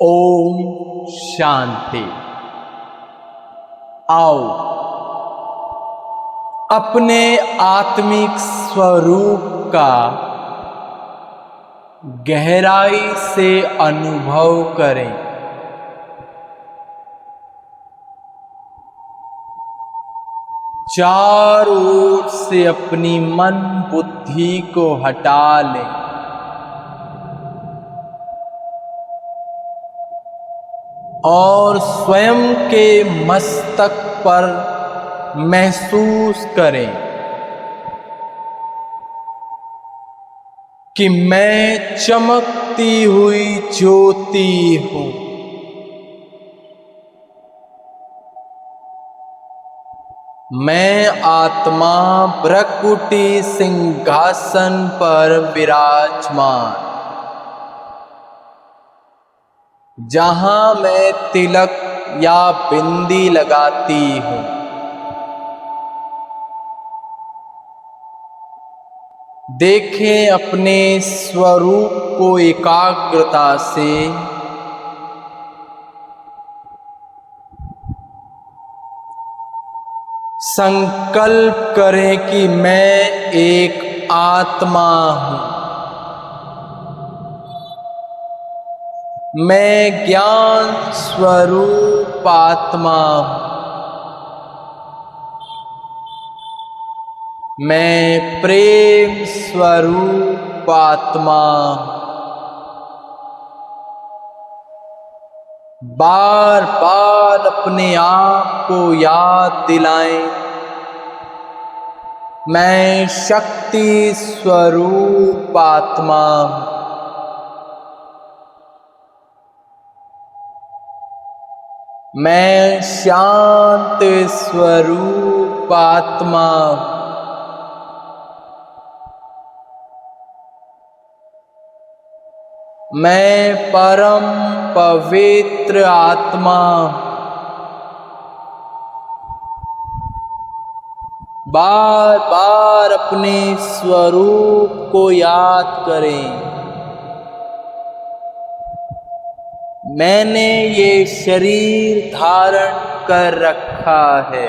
ओम शांति। आओ अपने आत्मिक स्वरूप का गहराई से अनुभव करें। चारों ओर से अपनी मन बुद्धि को हटा लें। और स्वयं के मस्तक पर महसूस करें कि मैं चमकती हुई ज्योति हूँ। मैं आत्मा भ्रकुटी सिंहासन पर विराजमान, जहां मैं तिलक या बिंदी लगाती हूँ। देखें अपने स्वरूप को एकाग्रता से। संकल्प करें कि मैं एक आत्मा हूँ। मैं ज्ञान स्वरूप आत्मा हूँ। मैं प्रेम स्वरूप आत्मा हूँ। बार बार अपने आप को याद दिलाएं, मैं शक्ति स्वरूप आत्मा हूँ। मैं शांत स्वरूप आत्मा हूँ। मैं परम पवित्र आत्मा हूँ। बार बार अपने स्वरूप को याद करें। मैंने ये शरीर धारण कर रखा है।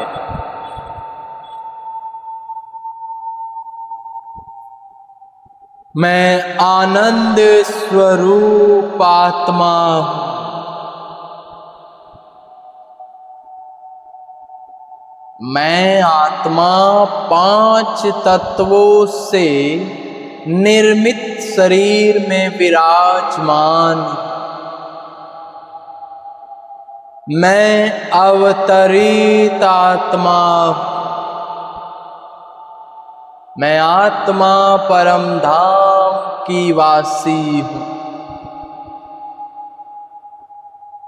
मैं आनंद स्वरूप आत्मा हूँ। मैं आत्मा 5 तत्वों से निर्मित शरीर में विराजमान हूँ। मैं अवतरित आत्मा हूँ। मैं आत्मा परम धाम की वासी हूँ।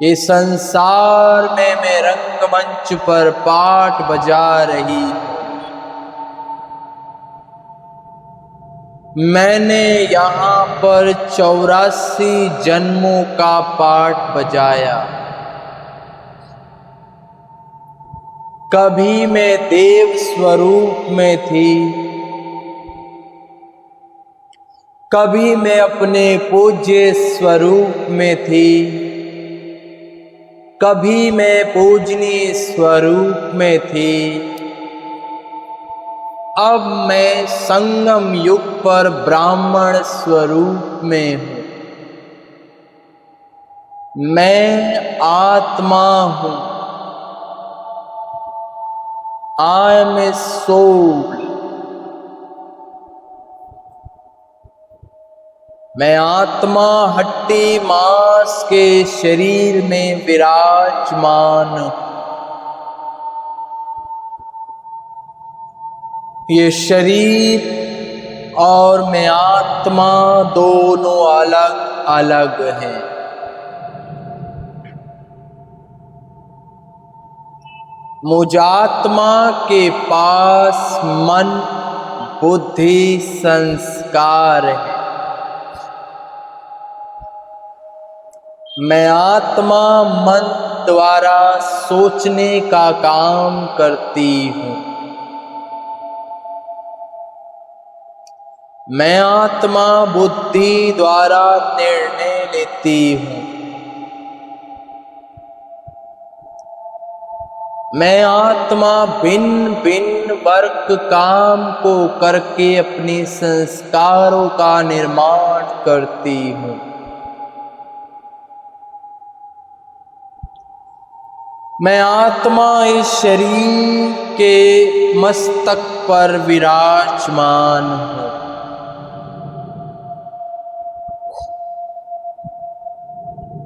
ये संसार में मैं रंगमंच पर पाठ बजा रही हूँ। मैंने यहाँ पर 84 जन्मों का पाठ बजाया। कभी मैं देव स्वरूप में थी, कभी मैं अपने पूज्य स्वरूप में थी, कभी मैं पूजनीय स्वरूप में थी। अब मैं संगम युग पर ब्राह्मण स्वरूप में हूँ। मैं आत्मा हूँ। I am a soul। मैं आत्मा हड्डी मांस के शरीर में विराजमान हूँ। ये शरीर और मैं आत्मा दोनों अलग अलग हैं। मुझ आत्मा के पास मन, बुद्धि, संस्कार है। मैं आत्मा मन द्वारा सोचने का काम करती हूँ। मैं आत्मा बुद्धि द्वारा निर्णय लेती हूँ। मैं आत्मा भिन्न भिन्न वर्ग काम को करके अपने संस्कारों का निर्माण करती हूँ। मैं आत्मा इस शरीर के मस्तक पर विराजमान हूँ।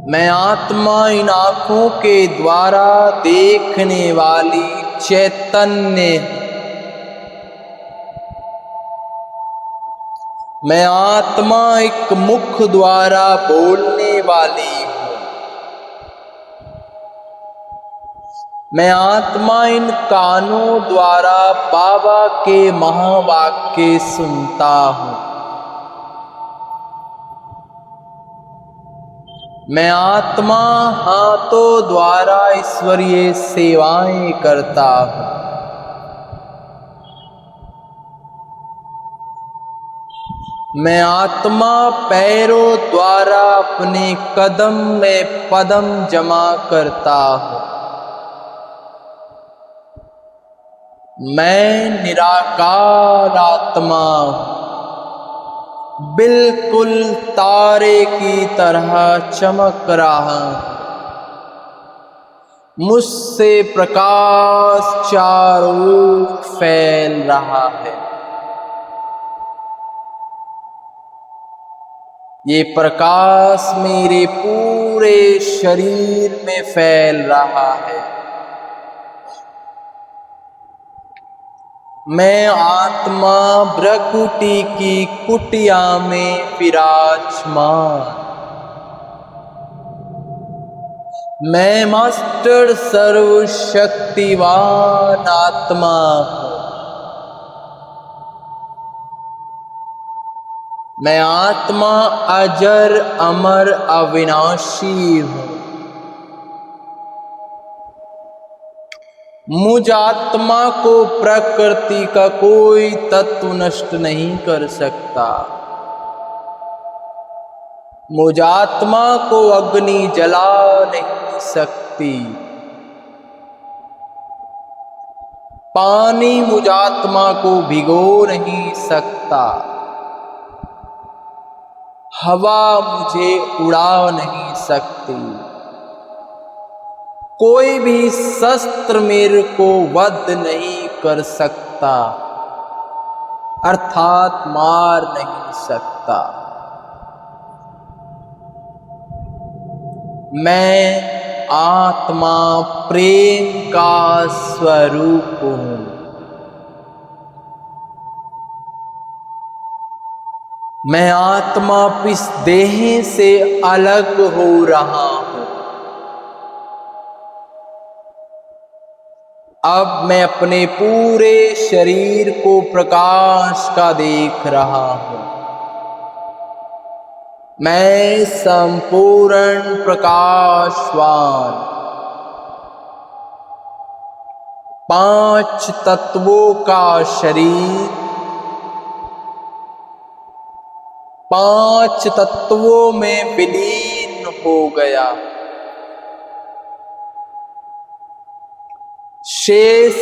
मैं आत्मा इन आँखों के द्वारा देखने वाली चैतन्य हूँ। मैं आत्मा एक मुख द्वारा बोलने वाली हूँ। मैं आत्मा इन कानों द्वारा बाबा के महावाक्य सुनता हूँ। मैं आत्मा हाथों द्वारा ईश्वरीय सेवाएं करता हूँ। मैं आत्मा पैरों द्वारा अपने कदम में पदम जमा करता हूँ। मैं निराकार आत्मा हूँ, बिल्कुल तारे की तरह चमक रहा हूँ। मुझसे प्रकाश चारों ओर फैल रहा है। ये प्रकाश मेरे पूरे शरीर में फैल रहा है। मैं आत्मा भ्रकुटी की कुटिया में विराजमान। मैं मास्टर सर्वशक्तिवान आत्मा हूँ। मैं आत्मा अजर अमर अविनाशी हूँ। मुझ आत्मा को प्रकृति का कोई तत्व नष्ट नहीं कर सकता। मुझ आत्मा को अग्नि जला नहीं सकती। पानी मुझ आत्मा को भिगो नहीं सकता। हवा मुझे उड़ा नहीं सकती। कोई भी शस्त्र मेरे को वध नहीं कर सकता, अर्थात मार नहीं सकता। मैं आत्मा प्रेम का स्वरूप हूँ। मैं आत्मा इस देह से अलग हो रहा हूँ। अब मैं अपने पूरे शरीर को प्रकाश का देख रहा हूँ। मैं संपूर्ण प्रकाशवान 5 तत्वों का शरीर 5 तत्वों में विलीन हो गया। शेष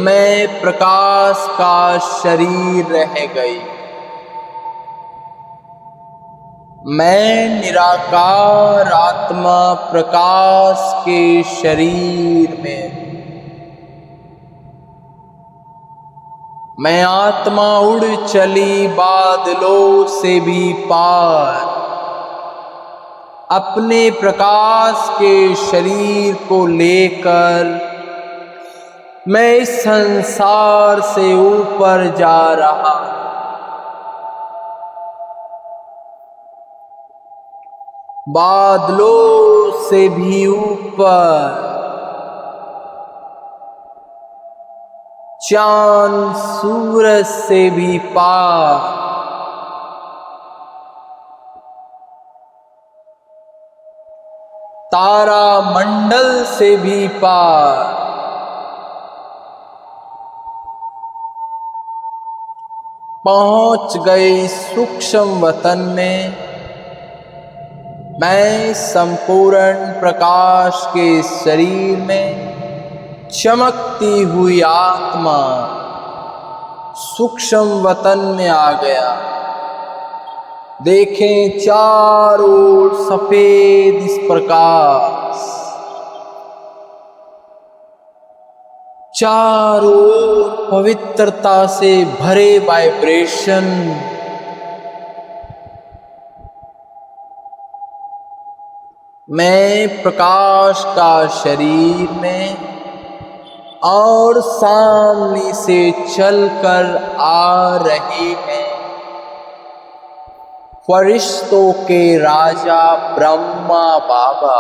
मैं प्रकाश का शरीर रह गई। मैं निराकार आत्मा प्रकाश के शरीर में। मैं आत्मा उड़ चली बादलों से भी पार, अपने प्रकाश के शरीर को लेकर मैं इस संसार से ऊपर जा रहा हूं। बादलों से भी ऊपर, चांद सूरज से भी पार, तारा मंडल से भी पार, पहुंच गई सूक्ष्म वतन में। मैं संपूर्ण प्रकाश के शरीर में चमकती हुई आत्मा सूक्ष्म वतन में आ गया। देखें चारों ओर सफेद इस प्रकाश, चारों ओर पवित्रता से भरे वाइब्रेशन। मैं प्रकाश का शरीर में और सामने से चलकर आ रहे हैं फरिश्तों के राजा ब्रह्मा बाबा।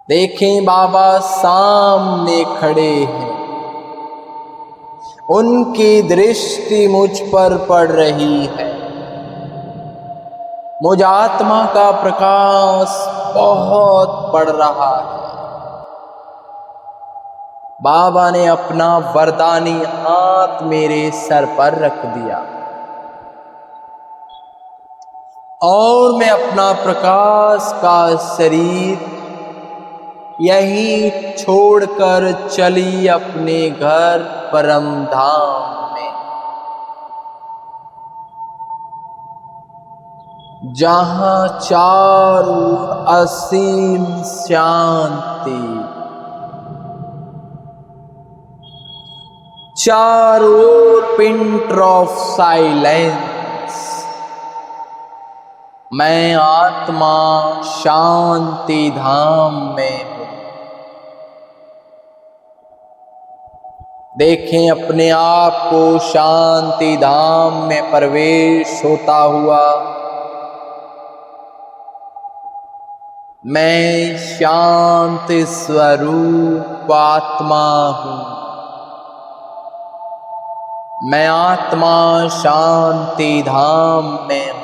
देखें बाबा सामने खड़े हैं, उनकी दृष्टि मुझ पर पड़ रही है। मुझ आत्मा का प्रकाश बहुत पड़ रहा है। बाबा ने अपना वरदानी हाथ मेरे सर पर रख दिया और मैं अपना प्रकाश का शरीर यही छोड़कर चली अपने घर परम धाम में, जहां चारों असीम शांति, चारों पिंट ऑफ साइलेंस। मैं आत्मा शांति धाम में हूं। देखें अपने आप को शांति धाम में प्रवेश होता हुआ। मैं शांत स्वरूप आत्मा हूं। मैं आत्मा शांति धाम में हूं,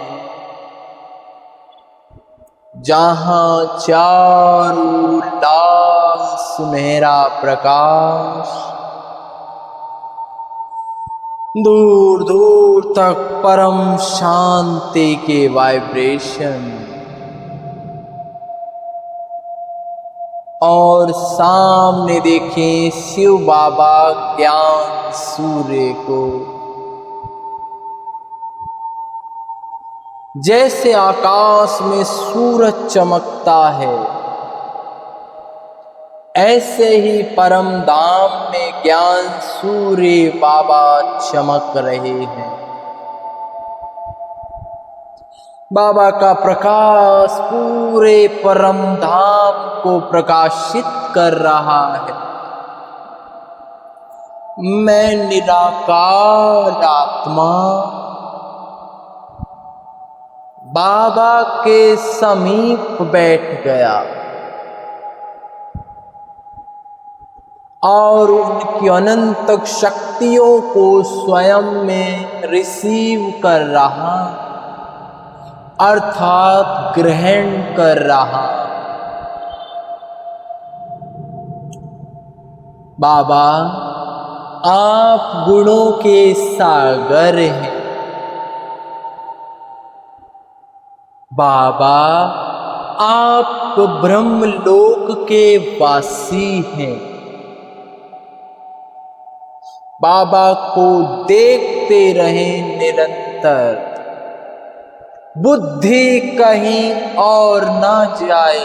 जहां चारों लाल सुनहरा प्रकाश, दूर दूर तक परम शांति के वाइब्रेशन, और सामने देखें शिव बाबा ज्ञान सूर्य को। जैसे आकाश में सूरज चमकता है, ऐसे ही परम धाम में ज्ञान सूर्य बाबा चमक रहे हैं। बाबा का प्रकाश पूरे परम धाम को प्रकाशित कर रहा है। मैं निराकार आत्मा बाबा के समीप बैठ गया और उनकी अनंत शक्तियों को स्वयं में रिसीव कर रहा, अर्थात ग्रहण कर रहा। बाबा आप गुणों के सागर हैं। बाबा आप ब्रह्मलोक के वासी हैं। बाबा को देखते रहें निरंतर, बुद्धि कहीं और ना जाए।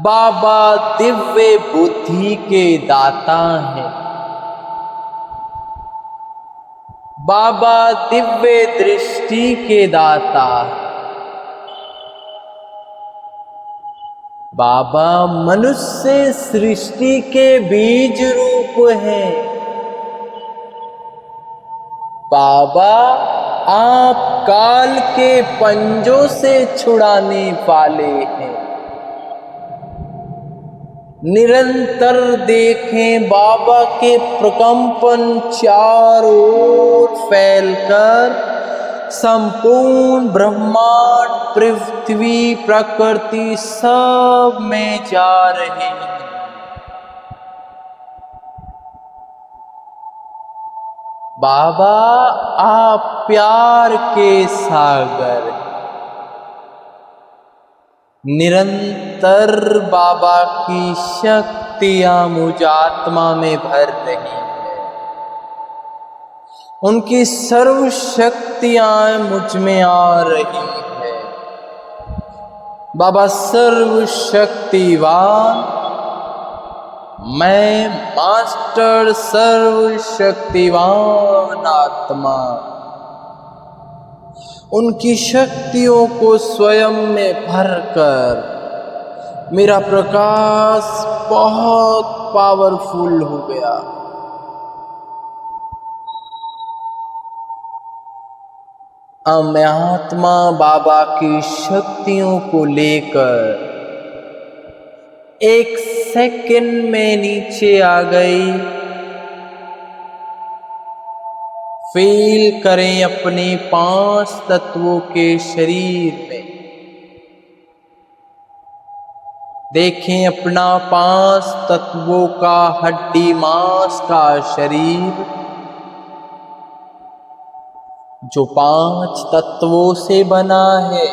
बाबा दिव्य बुद्धि के दाता हैं। बाबा दिव्य दृष्टि के दाता। बाबा मनुष्य सृष्टि के बीज रूप हैं। बाबा आप काल के पंजों से छुड़ाने वाले हैं। निरंतर देखें बाबा के प्रकंपन चारों ओर फैलकर संपूर्ण ब्रह्मांड, पृथ्वी, प्रकृति सब में जा रहे हैं। बाबा आप प्यार के सागर, निरंतर बाबा की शक्तियां मुझ आत्मा में भर रही हैं। उनकी सर्व शक्तियां मुझ में आ रही है। बाबा सर्व शक्तिवान, मैं मास्टर सर्व शक्तिवान आत्मा, उनकी शक्तियों को स्वयं में भरकर मेरा प्रकाश बहुत पावरफुल हो गया। अब मैं आत्मा बाबा की शक्तियों को लेकर 1 सेकंड में नीचे आ गई। फील करें अपने 5 तत्वों के शरीर में। देखें अपना 5 तत्वों का हड्डी मांस का शरीर, जो 5 तत्वों से बना है।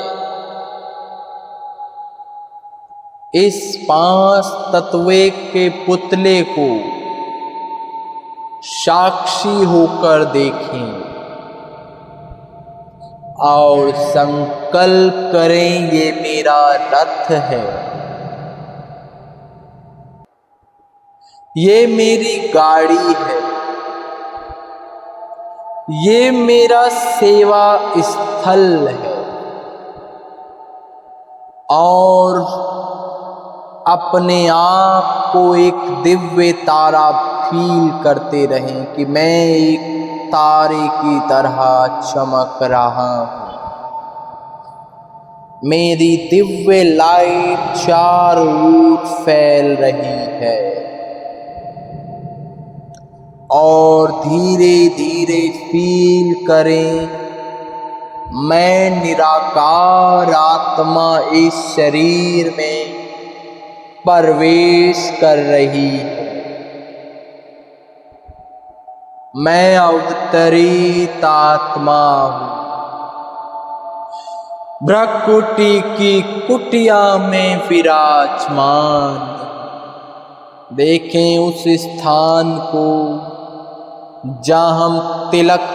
इस 5 तत्वे के पुतले को साक्षी होकर देखें और संकल्प करें, ये मेरा रथ है, ये मेरी गाड़ी है, ये मेरा सेवा स्थल है। और अपने आप को एक दिव्य तारा फील करते रहें कि मैं एक तारे की तरह चमक रहा हूं। मेरी दिव्य लाइट चारों ओर फैल रही है और धीरे धीरे फील करें, मैं निराकार आत्मा इस शरीर में प्रवेश कर रही है। मैं अवतरित आत्मा हूं। भ्रकुटी की कुटिया में विराजमान। देखें उस स्थान को जहां हम तिलक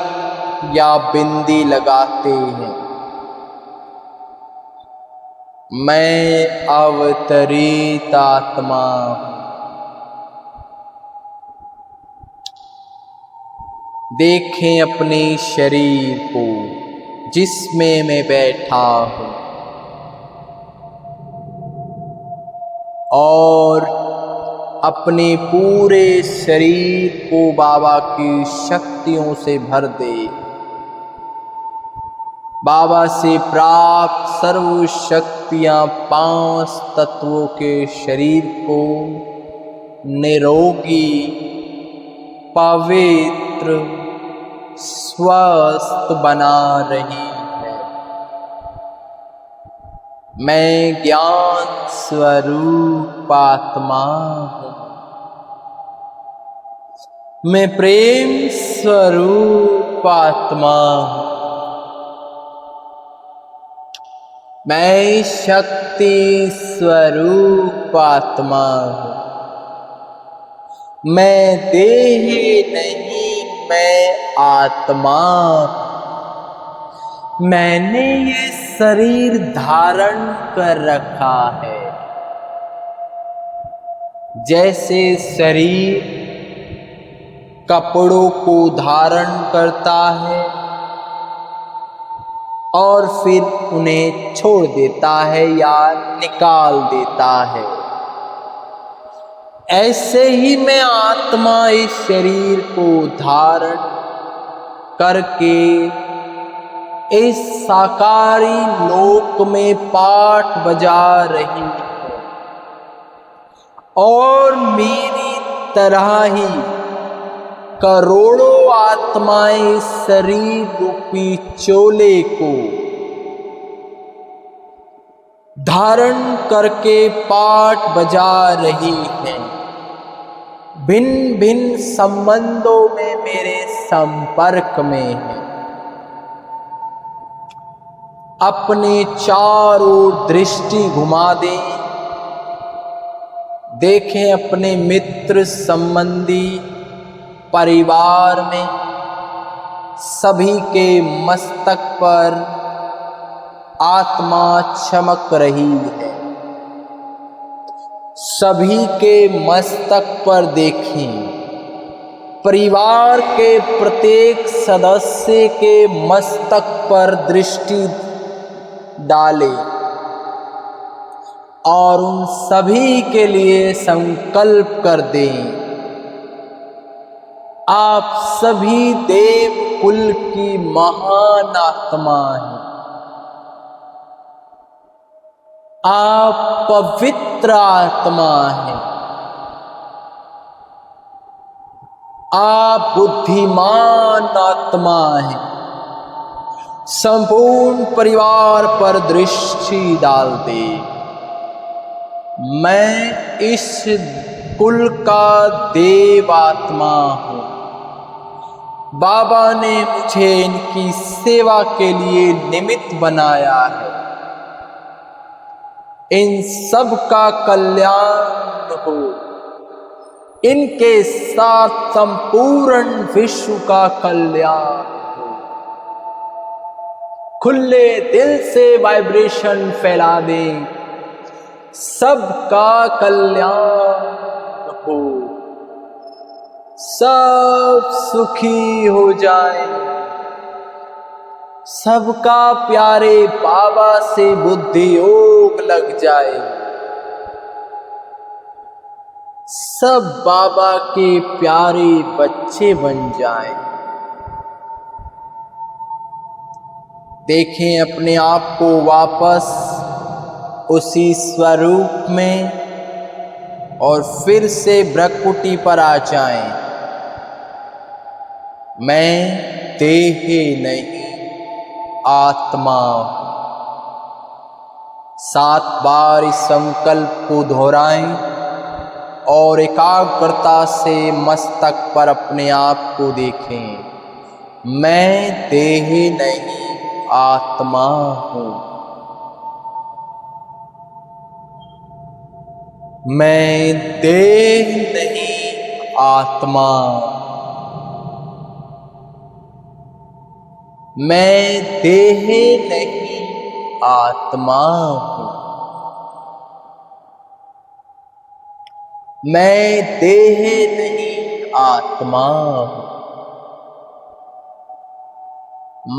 या बिंदी लगाते हैं। मैं अवतरित आत्मा हूं। देखें अपने शरीर को जिसमें मैं बैठा हूं और अपने पूरे शरीर को बाबा की शक्तियों से भर दे। बाबा से प्राप्त सर्व शक्तियां 5 तत्वों के शरीर को निरोगी, पवित्र, स्वस्थ बना रही है। मैं ज्ञान स्वरूप आत्मा हूं। मैं प्रेम स्वरूप आत्मा हूं। मैं शक्ति स्वरूप आत्मा हूं। मैं देह नहीं, मैं आत्मा। मैंने ये शरीर धारण कर रखा है। जैसे शरीर कपड़ों को धारण करता है और फिर उन्हें छोड़ देता है या निकाल देता है, ऐसे ही मैं आत्मा इस शरीर को धारण करके इस साकारी लोक में पाठ बजा रही है और मेरी तरह ही करोड़ों आत्माएं शरीर रूपी चोले को धारण करके पाठ बजा रही हैं। भिन्न भिन्न संबंधों में मेरे संपर्क में है। अपने चारों दृष्टि घुमा दें। देखें अपने मित्र संबंधी परिवार में सभी के मस्तक पर आत्मा चमक रही है। सभी के मस्तक पर देखें। परिवार के प्रत्येक सदस्य के मस्तक पर दृष्टि डालें और उन सभी के लिए संकल्प कर दें। आप सभी देव कुल की महान आत्मा हैं। आप पवित्र आत्मा हैं। आप बुद्धिमान आत्मा हैं। संपूर्ण परिवार पर दृष्टि डाल दे। मैं इस कुल का देव आत्मा हूँ। बाबा ने मुझे इनकी सेवा के लिए निमित्त बनाया है। इन सब का कल्याण हो। इनके साथ संपूर्ण विश्व का कल्याण हो। खुले दिल से वाइब्रेशन फैला दें। सबका कल्याण हो। सब सुखी हो जाए। सबका प्यारे बाबा से बुद्धि योग लग जाए। सब बाबा के प्यारे बच्चे बन जाएं। देखें अपने आप को वापस उसी स्वरूप में और फिर से भ्रकुटी पर आ जाएं। मैं देह नहीं आत्मा हूं। 7 बार इस संकल्प को दोहराएं और एकाग्रता से मस्तक पर अपने आप को देखें। मैं देह नहीं आत्मा हूं। मैं देह नहीं आत्मा। मैं देह नहीं आत्मा हूँ। मैं देह नहीं आत्मा हूँ।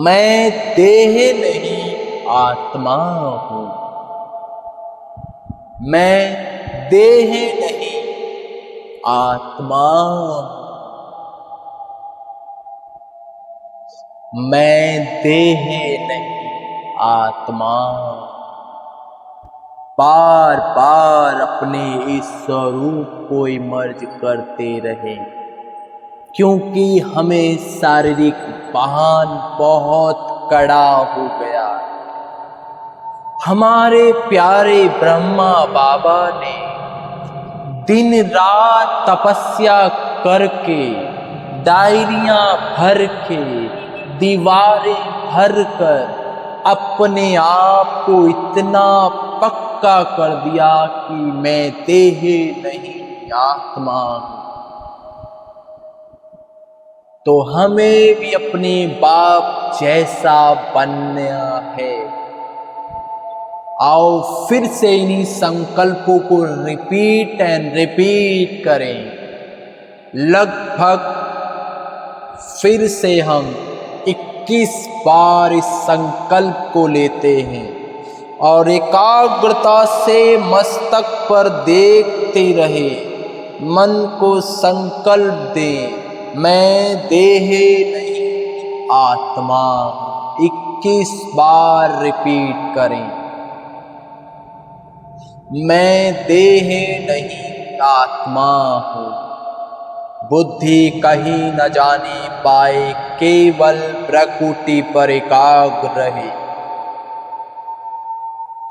मैं देह नहीं आत्मा हूँ। मैं देह नहीं आत्मा हूँ। मैं देह नहीं आत्मा। बार बार अपने इस स्वरूप को इमर्ज करते रहें, क्योंकि हमें शारीरिक वाहन बहुत कड़ा हो गया। हमारे प्यारे ब्रह्मा बाबा ने दिन रात तपस्या करके, डायरियां भर के, दीवारें भर कर अपने आप को इतना पक्का कर दिया कि मैं देह नहीं आत्मा हूं। तो हमें भी अपने बाप जैसा बनना है। आओ फिर से इन्हीं संकल्पों को रिपीट एंड रिपीट करें। लगभग फिर से हम 21 बार इस संकल्प को लेते हैं और एकाग्रता से मस्तक पर देखते रहे। मन को संकल्प दें, मैं देह नहीं आत्मा। 21 बार रिपीट करें, मैं देह नहीं आत्मा हूँ। बुद्धि कहीं न जाने पाए, केवल प्रकृति पर एकाग्र रहे।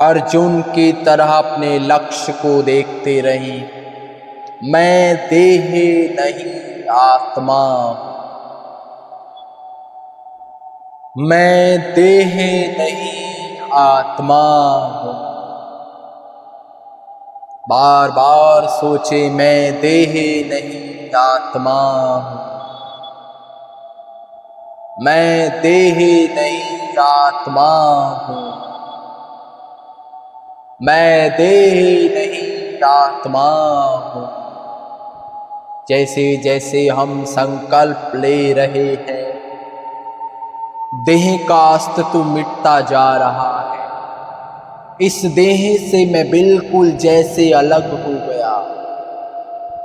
अर्जुन की तरह अपने लक्ष्य को देखते रहीं। मैं देह नहीं आत्मा। मैं देह नहीं आत्मा हूँ। बार बार सोचे मैं देह नहीं आत्मा हूँ। मैं देह नहीं आत्मा हूँ। मैं देह नहीं आत्मा हूँ। जैसे जैसे हम संकल्प ले रहे हैं, देह का अस्तित्व मिटता जा रहा है। इस देह से मैं बिल्कुल जैसे अलग हो गया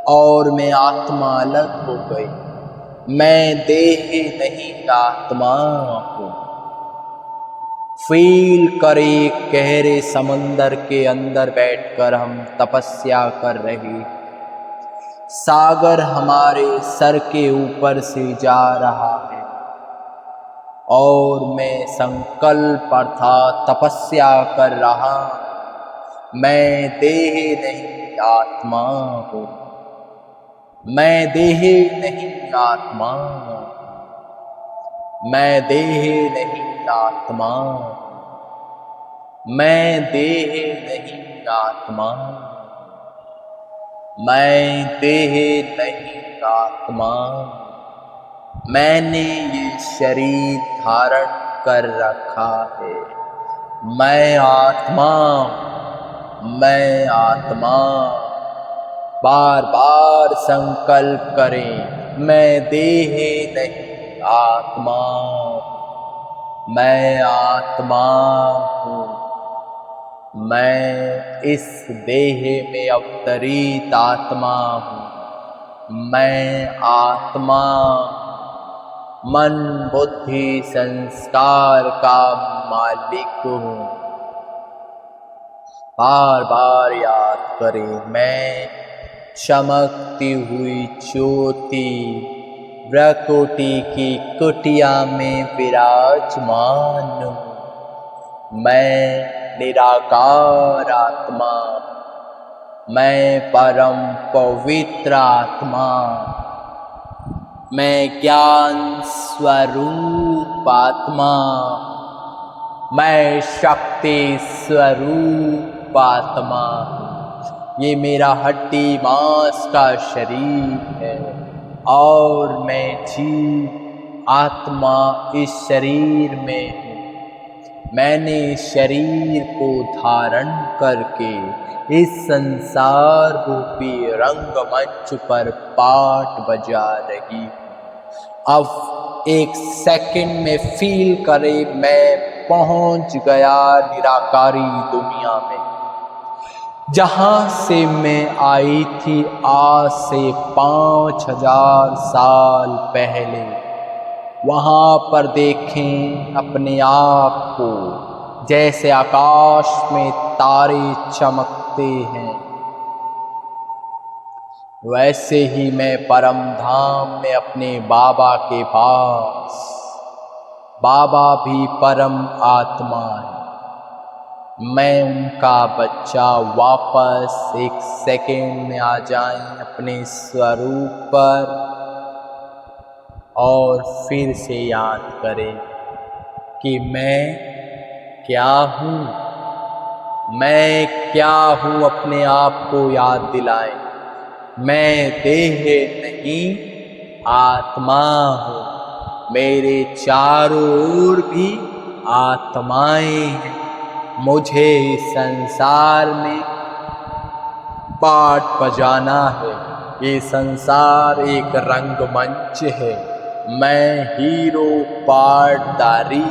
और मैं आत्मा अलग हो गई। मैं देह नहीं आत्मा हूँ। फील करे गहरे समंदर के अंदर बैठकर हम तपस्या कर रहे। सागर हमारे सर के ऊपर से जा रहा है और मैं संकल्प अर्थात तपस्या कर रहा। मैं देह नहीं आत्मा हूँ। मैं देह नहीं आत्मा हूँ। मैं देह नहीं आत्मा। मैं देह नहीं आत्मा। मैं देह नहीं आत्मा। मैंने ये शरीर धारण कर रखा है। मैं आत्मा। मैं आत्मा। बार बार संकल्प करें, मैं देह नहीं आत्मा। मैं आत्मा हूँ। मैं इस देह में अवतरित आत्मा हूँ। मैं आत्मा मन बुद्धि संस्कार का मालिक हूँ। बार बार याद करें, मैं चमकती हुई ज्योति प्रकृति की कुटिया में विराजमान हूँ। मैं निराकार आत्मा। मैं परम पवित्र आत्मा। मैं ज्ञान स्वरूप आत्मा। मैं शक्ति स्वरूप आत्मा। ये मेरा हड्डी मांस का शरीर है और मैं जीव आत्मा इस शरीर में हूँ। मैंने इस शरीर को धारण करके इस संसार रूपी रंगमंच पर पाठ बजा रही हूँ। अब एक सेकंड में फील करे, मैं पहुंच गया निराकारी दुनिया में, जहां से मैं आई थी आज से 5000 साल पहले। वहां पर देखें अपने आप को, जैसे आकाश में तारे चमकते हैं, वैसे ही मैं परम धाम में अपने बाबा के पास। बाबा भी परम आत्मा है। मैं उनका बच्चा वापस एक सेकेंड में आ जाएं अपने स्वरूप पर और फिर से याद करें कि मैं क्या हूँ। मैं क्या हूँ, अपने आप को याद दिलाएं। मैं देह नहीं आत्मा हूँ। मेरे चारों ओर भी आत्माएं हैं। मुझे इस संसार में पाठ बजाना है। ये संसार एक रंगमंच है। मैं हीरो पाठधारी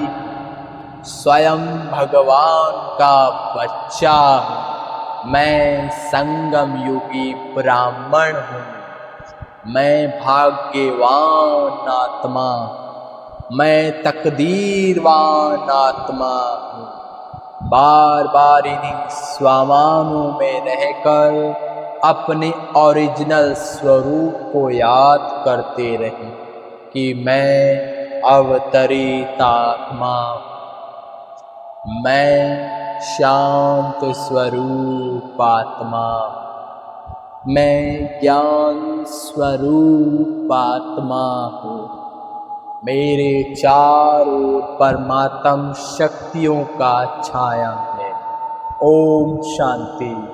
स्वयं भगवान का बच्चा हूँ। मैं संगम युगी ब्राह्मण हूँ। मैं भाग्यवान आत्मा। मैं तकदीरवान आत्मा हूँ। बार बार इन्हीं स्वामानों में रहकर अपने ओरिजिनल स्वरूप को याद करते रहें कि मैं अवतरित आत्मा। मैं शांत स्वरूप आत्मा। मैं ज्ञान स्वरूप आत्मा हूँ। मेरे चारों परमात्म शक्तियों का छाया है। ओम शांति।